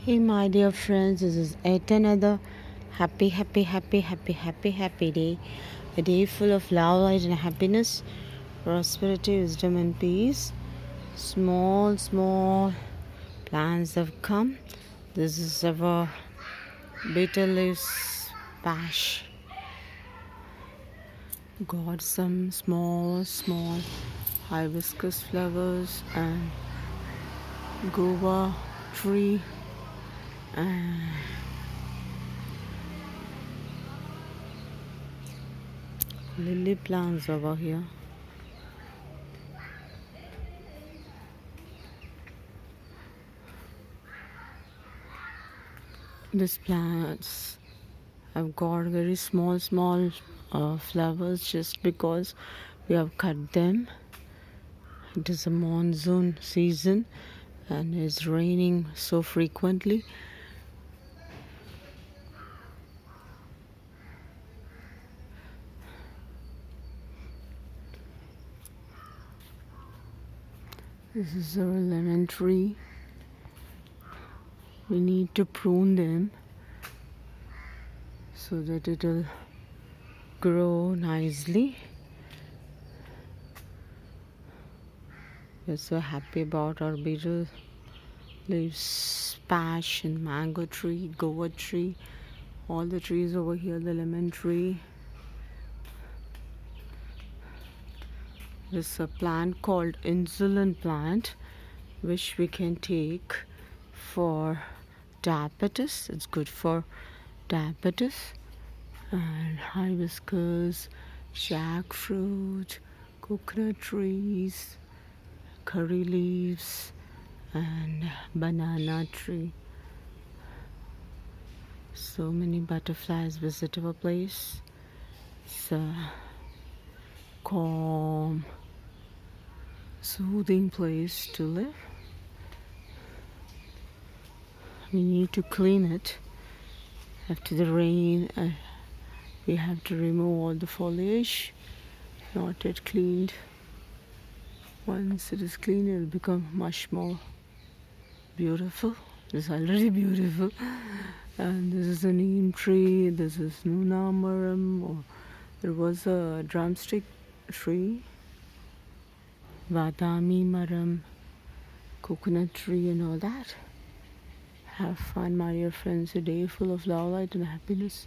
Hey, my dear friends, this is yet another happy day. A day full of love, light, and happiness, prosperity, wisdom, and peace. Small plans have come. This is our bitter leaves pash. Got some small hibiscus flowers and guava tree and lily plants over here. These plants have got very small flowers just because we have cut them. It is a monsoon season and it's raining so frequently. This is our lemon tree. We need to prune them so that it will grow nicely. We're so happy about our beetle leaves, pash, and mango tree, guava tree, all the trees over here, the lemon tree. There's a plant called insulin plant which we can take for diabetes. It's good for diabetes. And hibiscus, jackfruit, coconut trees, curry leaves, and banana tree. So many butterflies visit our place. It's a calm, soothing place to live. We need to clean it after the rain. We have to remove all the foliage, not yet cleaned. Once it is clean, it will become much more beautiful. It is already beautiful. And this is a neem tree. This is Nuna Maram. Or there was a drumstick tree, Badami Maram, coconut tree, and all that. Have fun, my dear friends. A day full of love, light, and happiness,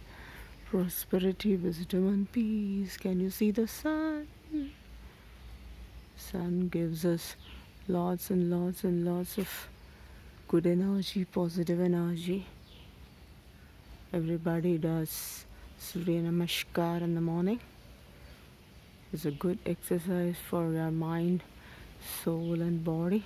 prosperity, wisdom, and peace. Can you see the sun? Sun gives us lots of good energy, positive energy. Everybody does Surya Namaskar in the morning. It's a good exercise for your mind, soul, and body.